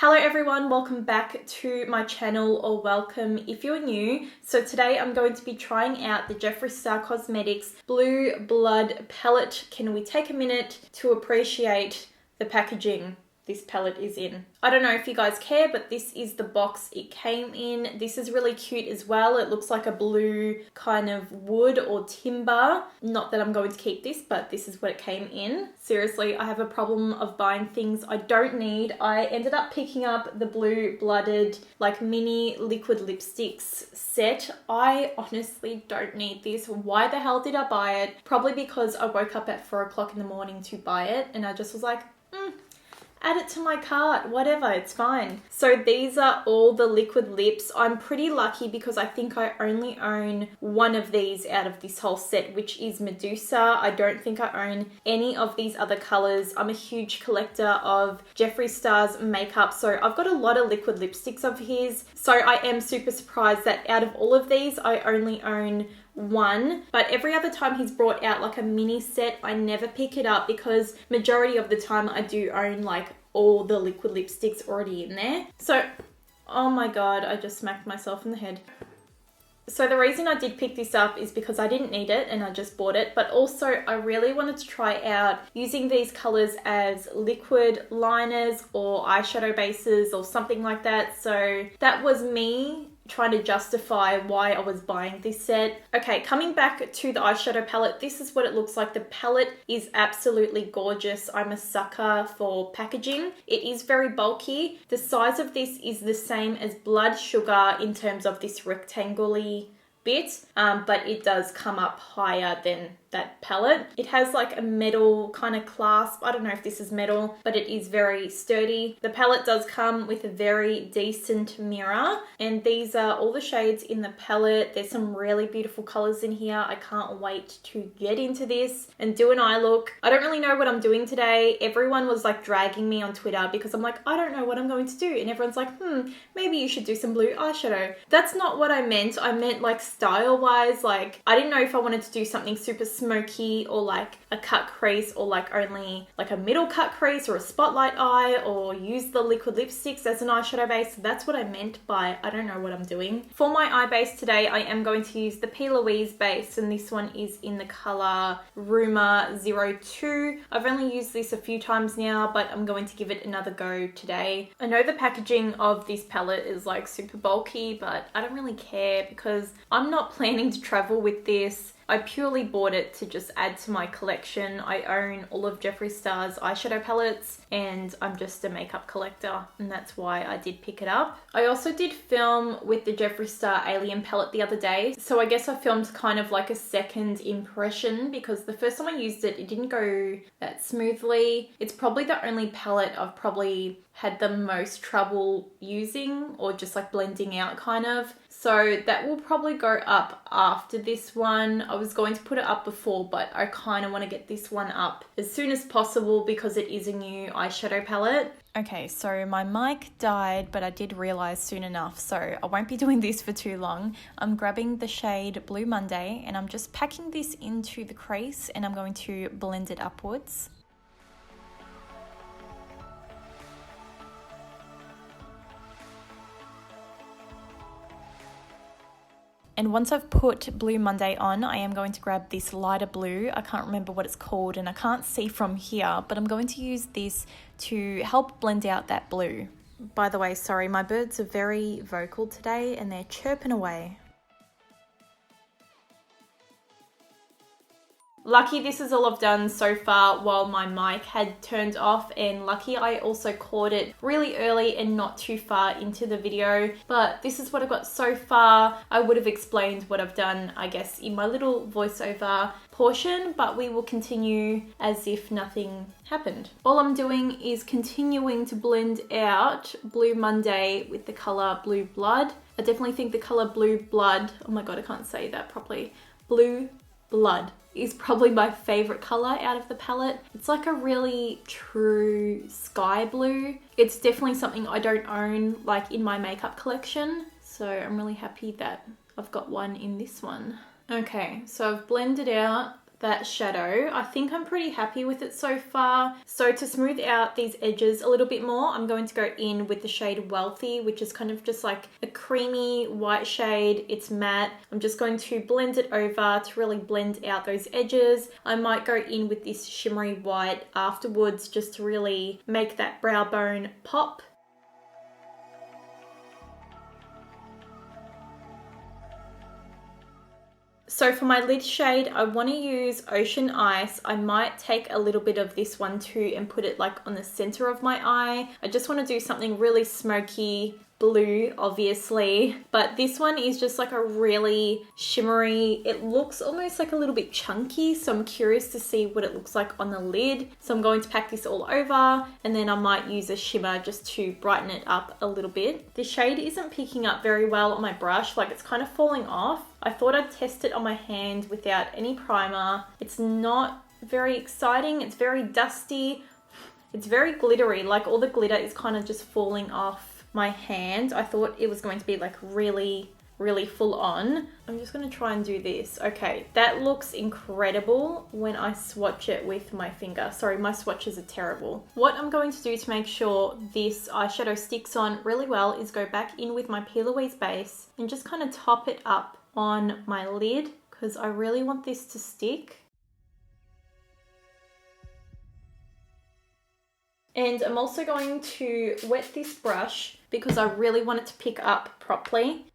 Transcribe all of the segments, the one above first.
Hello everyone, welcome back to my channel, or welcome if you're new. So today I'm going to be trying out the Jeffree Star Cosmetics Blue Blood palette. Can we take a minute to appreciate the packaging this palette is in? I don't know if you guys care, but this is the box it came in. This is really cute as well. It looks like a blue kind of wood or timber. Not that I'm going to keep this, but this is what it came in. Seriously, I have a problem of buying things I don't need. I ended up picking up the Blue Blooded like mini liquid lipsticks set. I honestly don't need this. Why the hell did I buy it? Probably because I woke up at 4 o'clock in the morning to buy it and I just was like, add it to my cart, whatever, it's fine. So these are all the liquid lips. I'm pretty lucky because I think I only own one of these out of this whole set, which is Medusa. I don't think I own any of these other colors. I'm a huge collector of Jeffree Star's makeup, so I've got a lot of liquid lipsticks of his. So I am super surprised that out of all of these, I only own one, but every other time he's brought out like a mini set, I never pick it up because majority of the time I do own like all the liquid lipsticks already in there. So, oh my god, I just smacked myself in the head. So the reason I did pick this up is because I didn't need it and I just bought it, but also I really wanted to try out using these colors as liquid liners or eyeshadow bases or something like that. So that was me trying to justify why I was buying this set. Okay, coming back to the eyeshadow palette, this is what it looks like. The palette is absolutely gorgeous. I'm a sucker for packaging. It is very bulky. The size of this is the same as Blood Sugar in terms of this rectangular bit, but it does come up higher than that palette. It has like a metal kind of clasp. I don't know if this is metal, but it is very sturdy. The palette does come with a very decent mirror, and these are all the shades in the palette. There's some really beautiful colors in here. I can't wait to get into this and do an eye look. I don't really know what I'm doing today. Everyone was like dragging me on Twitter because I'm like, I don't know what I'm going to do, and everyone's like, maybe you should do some blue eyeshadow. That's not what I meant. I meant like style wise. Like I didn't know if I wanted to do something super smoky or like a cut crease or like only like a middle cut crease or a spotlight eye, or use the liquid lipsticks as an eyeshadow base. That's what I meant by I don't know what I'm doing. For my eye base today, I am going to use the Plouise base, and this one is in the color Rumour 02. I've only used this a few times now, but I'm going to give it another go today. I know the packaging of this palette is like super bulky, but I don't really care because I'm not planning to travel with this. I purely bought it to just add to my collection. I own all of Jeffree Star's eyeshadow palettes and I'm just a makeup collector, and that's why I did pick it up. I also did film with the Jeffree Star Alien palette the other day, so I guess I filmed kind of like a second impression because the first time I used it, it didn't go that smoothly. It's probably the only palette I've probably had the most trouble using or just like blending out kind of. So that will probably go up after this one. I was going to put it up before, but I kind of want to get this one up as soon as possible because it is a new eyeshadow palette. Okay, so my mic died, but I did realize soon enough, so I won't be doing this for too long. I'm grabbing the shade Blue Monday and I'm just packing this into the crease and I'm going to blend it upwards. And once I've put Blue Monday on, I am going to grab this lighter blue. I can't remember what it's called and I can't see from here, but I'm going to use this to help blend out that blue. By the way, sorry, my birds are very vocal today and they're chirping away. Lucky this is all I've done so far while my mic had turned off, and lucky I also caught it really early and not too far into the video. But this is what I've got so far. I would have explained what I've done, I guess, in my little voiceover portion, but we will continue as if nothing happened. All I'm doing is continuing to blend out Blue Monday with the color Blue Blood. I definitely think the color Blue Blood, oh my god, I can't say that properly, Blue Blood is probably my favorite color out of the palette. It's like a really true sky blue. It's definitely something I don't own like in my makeup collection, so I'm really happy that I've got one in this one. Okay, so I've blended out that shadow. I think I'm pretty happy with it so far. So to smooth out these edges a little bit more, I'm going to go in with the shade Wealthy, which is kind of just like a creamy white shade. It's matte. I'm just going to blend it over to really blend out those edges. I might go in with this shimmery white afterwards just to really make that brow bone pop. So for my lid shade, I want to use Ocean Ice. I might take a little bit of this one too and put it like on the center of my eye. I just want to do something really smoky blue, obviously, but this one is just like a really shimmery, it looks almost like a little bit chunky, so I'm curious to see what it looks like on the lid. So I'm going to pack this all over and then I might use a shimmer just to brighten it up a little bit. The shade isn't picking up very well on my brush, like it's kind of falling off. I thought I'd test it on my hand without any primer. It's not very exciting, it's very dusty, it's very glittery, like all the glitter is kind of just falling off my hand. I thought it was going to be like really full on. I'm just going to try and do this. Okay, that looks incredible when I swatch it with my finger. Sorry, my swatches are terrible. What I'm going to do to make sure this eyeshadow sticks on really well is go back in with my Plouise base and just kind of top it up on my lid because I really want this to stick. And I'm also going to wet this brush because I really want it to pick up properly.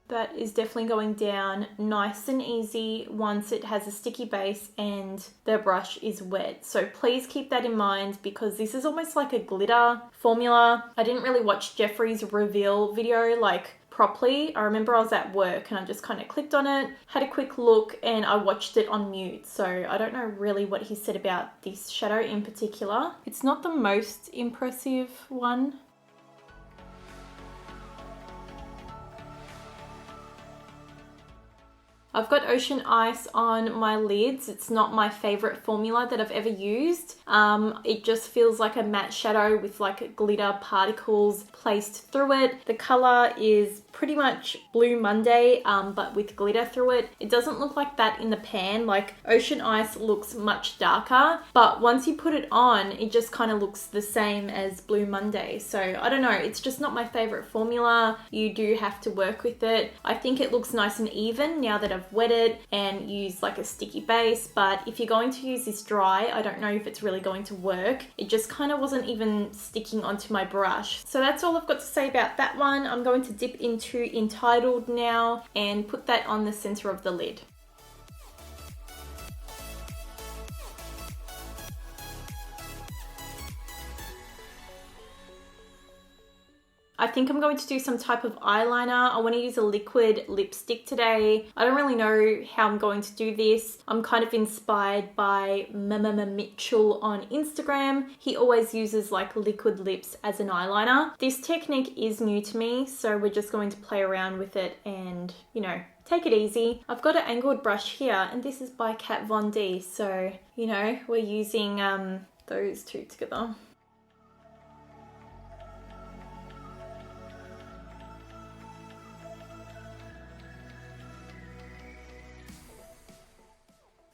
That is definitely going down nice and easy once it has a sticky base and the brush is wet. So please keep that in mind because this is almost like a glitter formula. I didn't really watch Jeffree's reveal video like properly. I remember I was at work and I just kind of clicked on it, had a quick look, and I watched it on mute. So I don't know really what he said about this shadow in particular. It's not the most impressive one. I've got Ocean Ice on my lids. It's not my favorite formula that I've ever used. It just feels like a matte shadow with like glitter particles placed through it. The color is pretty much Blue Monday, but with glitter through it. It doesn't look like that in the pan. Like Ocean Ice looks much darker, but once you put it on, it just kind of looks the same as Blue Monday. So I don't know, it's just not my favorite formula. You do have to work with it. I think it looks nice and even now that I've wet it and used like a sticky base, but if you're going to use this dry, I don't know if it's really going to work. It just kind of wasn't even sticking onto my brush. So that's all I've got to say about that one. I'm going to dip into Entitled now and put that on the center of the lid. I think I'm going to do some type of eyeliner. I want to use a liquid lipstick today. I don't really know how I'm going to do this. I'm kind of inspired by Mitchell on Instagram. He always uses like liquid lips as an eyeliner. This technique is new to me, so we're just going to play around with it and, you know, take it easy. I've got an angled brush here and this is by Kat Von D. So, you know, we're using those two together.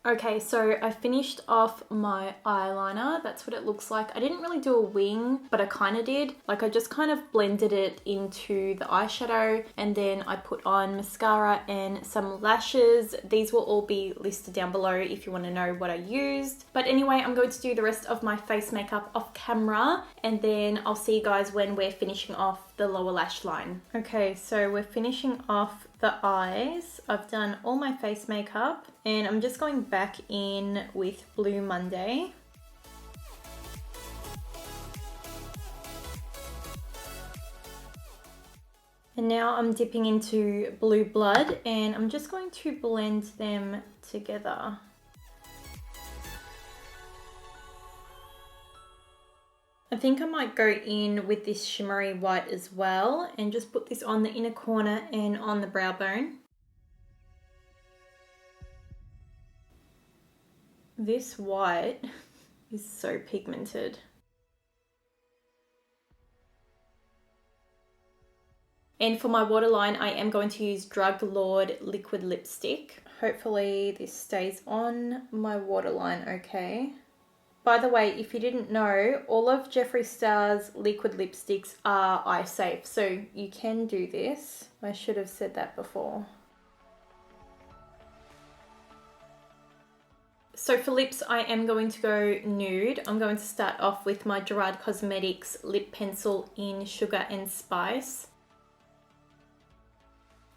Okay, so I finished off my eyeliner. That's what it looks like. I didn't really do a wing, but I kind of did. Like I just kind of blended it into the eyeshadow and then I put on mascara and some lashes. These will all be listed down below if you want to know what I used. But anyway, I'm going to do the rest of my face makeup off camera and then I'll see you guys when we're finishing off the lower lash line. Okay, so we're finishing off the eyes. I've done all my face makeup and I'm just going back in with Blue Monday. And now I'm dipping into Blue Blood and I'm just going to blend them together. I think I might go in with this shimmery white as well and just put this on the inner corner and on the brow bone. This white is so pigmented. And for my waterline, I am going to use Drug Lord liquid lipstick. Hopefully this stays on my waterline okay. By the way, if you didn't know, all of Jeffree Star's liquid lipsticks are eye safe, so you can do this. I should have said that before. So for lips, I am going to go nude. I'm going to start off with my Gerard Cosmetics lip pencil in Sugar and Spice.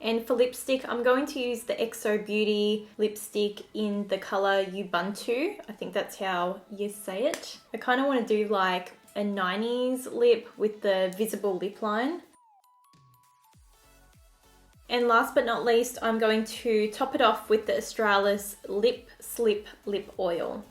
And for lipstick, I'm going to use the Xobeauty lipstick in the colour Ubuntu. I think that's how you say it. I kind of want to do like a 90s lip with the visible lip line. And last but not least, I'm going to top it off with the Australis Lip Oil.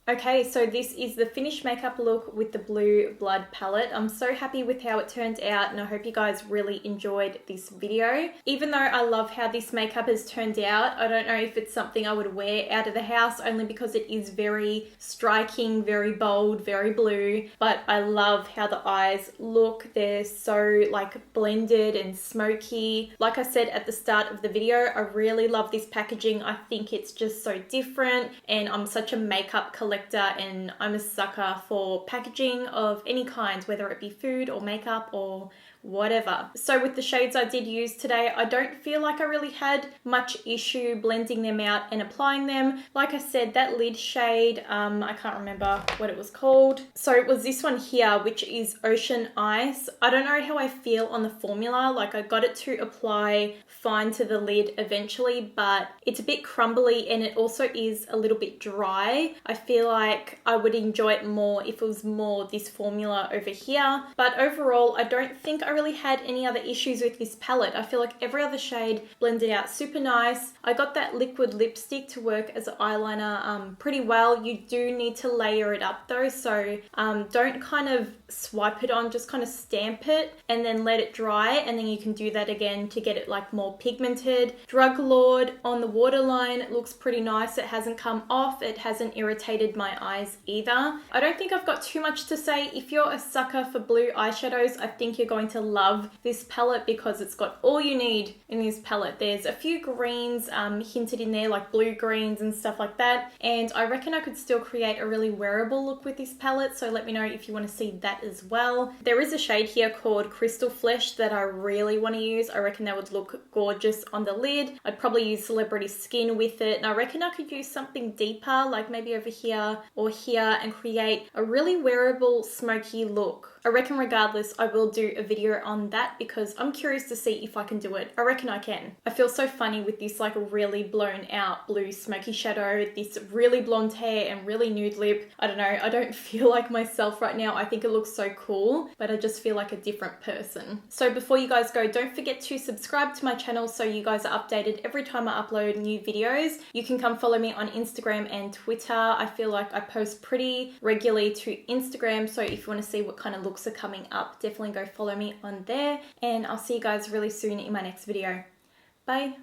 Okay, so this is the finished makeup look with the Blue Blood palette. I'm so happy with how it turned out and I hope you guys really enjoyed this video. Even though I love how this makeup has turned out, I don't know if it's something I would wear out of the house only because it is very striking, very bold, very blue. But I love how the eyes look. They're so like blended and smoky. Like I said at the start of the video, I really love this packaging. I think it's just so different and I'm such a makeup collector and I'm a sucker for packaging of any kind, whether it be food or makeup or whatever. So with the shades I did use today, I don't feel like I really had much issue blending them out and applying them. Like I said, that lid shade, I can't remember what it was called. So it was this one here, which is Ocean Ice. I don't know how I feel on the formula. Like I got it to apply fine to the lid eventually, but it's a bit crumbly and it also is a little bit dry. I feel like I would enjoy it more if it was more this formula over here. But overall, I don't think I really had any other issues with this palette. I feel like every other shade blended out super nice. I got that liquid lipstick to work as an eyeliner pretty well. You do need to layer it up though, so don't kind of swipe it on, just kind of stamp it and then let it dry, and then you can do that again to get it like more pigmented. Drug Lord on the waterline looks pretty nice. It hasn't come off, it hasn't irritated my eyes either. I don't think I've got too much to say. If you're a sucker for blue eyeshadows, I think you're going to love this palette because it's got all you need in this palette. There's a few greens hinted in there, like blue greens and stuff like that, and I reckon I could still create a really wearable look with this palette, so let me know if you want to see that as well. There is a shade here called Crystal Flesh that I really want to use. I reckon that would look gorgeous on the lid. I'd probably use Celebrity Skin with it, and I reckon I could use something deeper, like maybe over here or here, and create a really wearable smoky look. I reckon regardless, I will do a video on that because I'm curious to see if I can do it. I reckon I can. I feel so funny with this like really blown out blue smoky shadow, this really blonde hair and really nude lip. I don't know, I don't feel like myself right now. I think it looks so cool, but I just feel like a different person. So before you guys go, don't forget to subscribe to my channel so you guys are updated every time I upload new videos. You can come follow me on Instagram and Twitter. I feel like I post pretty regularly to Instagram, so if you want to see what kind of looks are coming up, definitely go follow me on there, and I'll see you guys really soon in my next video. Bye.